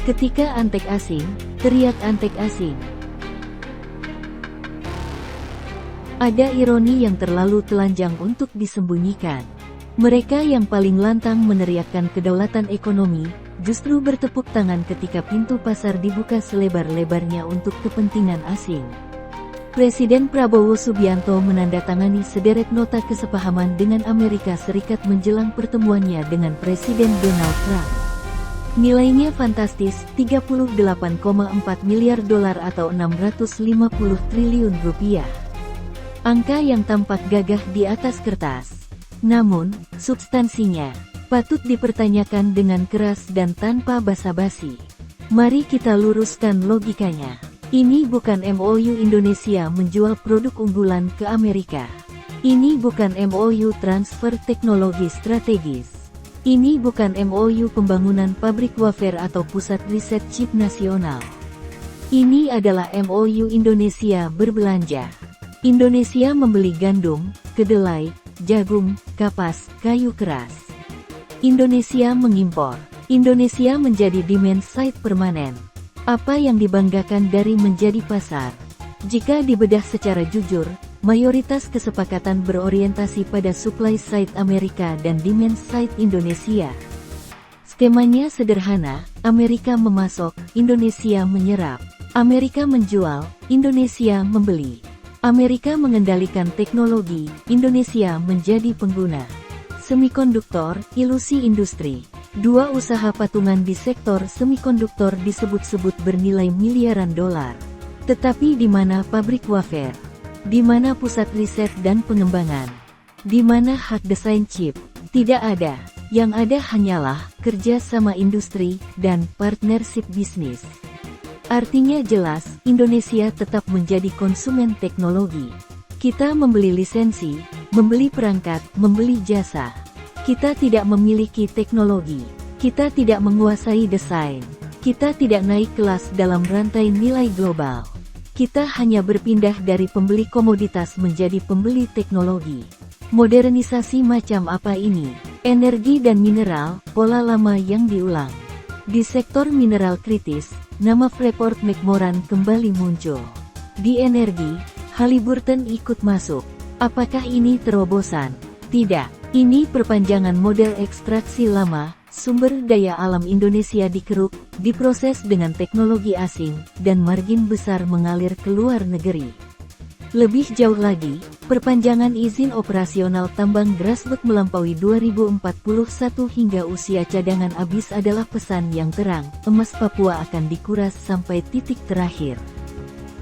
Ketika antek asing, teriak antek asing. Ada ironi yang terlalu telanjang untuk disembunyikan. Mereka yang paling lantang meneriakkan kedaulatan ekonomi, justru bertepuk tangan ketika pintu pasar dibuka selebar-lebarnya untuk kepentingan asing. Presiden Prabowo Subianto menandatangani sederet nota kesepahaman dengan Amerika Serikat menjelang pertemuannya dengan Presiden Donald Trump. Nilainya fantastis, 38,4 miliar dolar atau 650 triliun rupiah. Angka yang tampak gagah di atas kertas. Namun, substansinya patut dipertanyakan dengan keras dan tanpa basa-basi. Mari kita luruskan logikanya. Ini bukan MOU Indonesia menjual produk unggulan ke Amerika. Ini bukan MOU transfer teknologi strategis. Ini bukan MOU pembangunan pabrik wafer atau pusat riset chip nasional. Ini adalah MOU Indonesia berbelanja. Indonesia membeli gandum, kedelai, jagung, kapas, kayu keras. Indonesia mengimpor. Indonesia menjadi demand side permanen. Apa yang dibanggakan dari menjadi pasar? Jika dibedah secara jujur, mayoritas kesepakatan berorientasi pada supply side Amerika dan demand side Indonesia. Skemanya sederhana, Amerika memasok, Indonesia menyerap. Amerika menjual, Indonesia membeli. Amerika mengendalikan teknologi, Indonesia menjadi pengguna. Semikonduktor, ilusi industri. Dua usaha patungan di sektor semikonduktor disebut-sebut bernilai miliaran dolar. Tetapi di mana pabrik wafer? Di mana pusat riset dan pengembangan? Di mana hak desain chip? Tidak ada. Yang ada hanyalah kerja sama industri dan partnership bisnis. Artinya jelas, Indonesia tetap menjadi konsumen teknologi. Kita membeli lisensi, membeli perangkat, membeli jasa. Kita tidak memiliki teknologi. Kita tidak menguasai desain. Kita tidak naik kelas dalam rantai nilai global. Kita hanya berpindah dari pembeli komoditas menjadi pembeli teknologi. Modernisasi macam apa ini? Energi dan mineral, pola lama yang diulang. Di sektor mineral kritis, nama Freeport McMoran kembali muncul. Di energi, Halliburton ikut masuk. Apakah ini terobosan? Tidak. Ini perpanjangan model ekstraksi lama, sumber daya alam Indonesia dikeruk, diproses dengan teknologi asing, dan margin besar mengalir ke luar negeri. Lebih jauh lagi, perpanjangan izin operasional tambang Grasberg melampaui 2041 hingga usia cadangan habis adalah pesan yang terang, emas Papua akan dikuras sampai titik terakhir.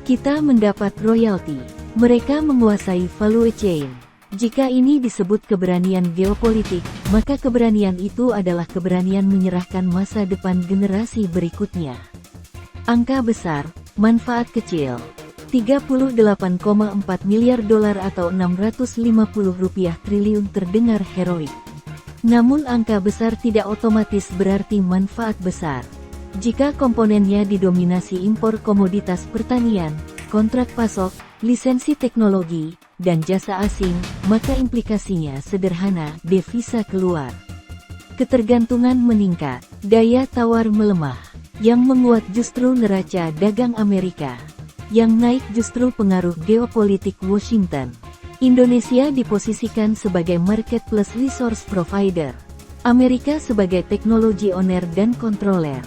Kita mendapat royalti. Mereka menguasai value chain. Jika ini disebut keberanian geopolitik, maka keberanian itu adalah keberanian menyerahkan masa depan generasi berikutnya. Angka besar, manfaat kecil. 38,4 miliar dolar atau 650 rupiah triliun terdengar heroik. Namun angka besar tidak otomatis berarti manfaat besar. Jika komponennya didominasi impor komoditas pertanian, kontrak pasok, lisensi teknologi, dan jasa asing, maka implikasinya sederhana, devisa keluar. Ketergantungan meningkat, daya tawar melemah. Yang menguat justru neraca dagang Amerika. Yang naik justru pengaruh geopolitik Washington. Indonesia diposisikan sebagai market plus resource provider. Amerika sebagai teknologi owner dan controller.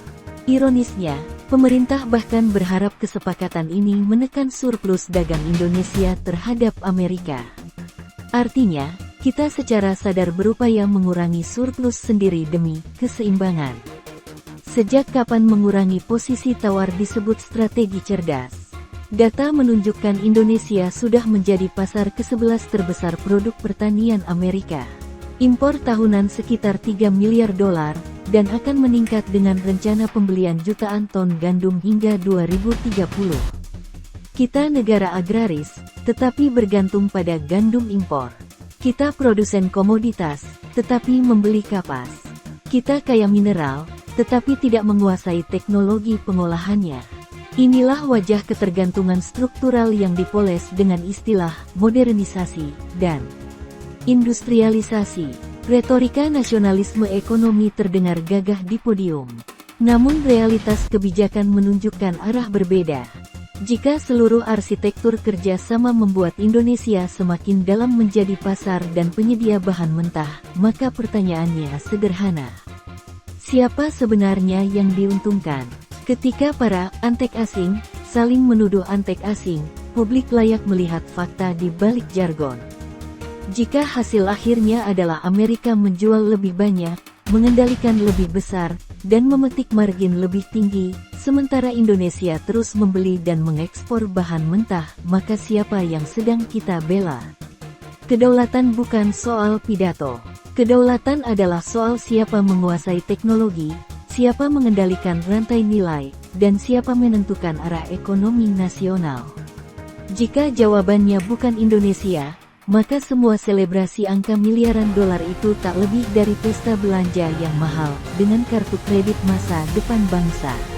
Ironisnya, pemerintah bahkan berharap kesepakatan ini menekan surplus dagang Indonesia terhadap Amerika. Artinya, kita secara sadar berupaya mengurangi surplus sendiri demi keseimbangan. Sejak kapan mengurangi posisi tawar disebut strategi cerdas? Data menunjukkan Indonesia sudah menjadi pasar ke-11 terbesar produk pertanian Amerika. Impor tahunan sekitar 3 miliar dolar, dan akan meningkat dengan rencana pembelian jutaan ton gandum hingga 2030. Kita negara agraris, tetapi bergantung pada gandum impor. Kita produsen komoditas, tetapi membeli kapas. Kita kaya mineral, tetapi tidak menguasai teknologi pengolahannya. Inilah wajah ketergantungan struktural yang dipoles dengan istilah modernisasi dan industrialisasi. Retorika nasionalisme ekonomi terdengar gagah di podium. Namun realitas kebijakan menunjukkan arah berbeda. Jika seluruh arsitektur kerjasama membuat Indonesia semakin dalam menjadi pasar dan penyedia bahan mentah, maka pertanyaannya sederhana. Siapa sebenarnya yang diuntungkan? Ketika para antek asing saling menuduh antek asing, publik layak melihat fakta di balik jargon. Jika hasil akhirnya adalah Amerika menjual lebih banyak, mengendalikan lebih besar, dan memetik margin lebih tinggi, sementara Indonesia terus membeli dan mengekspor bahan mentah, maka siapa yang sedang kita bela? Kedaulatan bukan soal pidato. Kedaulatan adalah soal siapa menguasai teknologi, siapa mengendalikan rantai nilai, dan siapa menentukan arah ekonomi nasional. Jika jawabannya bukan Indonesia, maka semua selebrasi angka miliaran dolar itu tak lebih dari pesta belanja yang mahal dengan kartu kredit masa depan bangsa.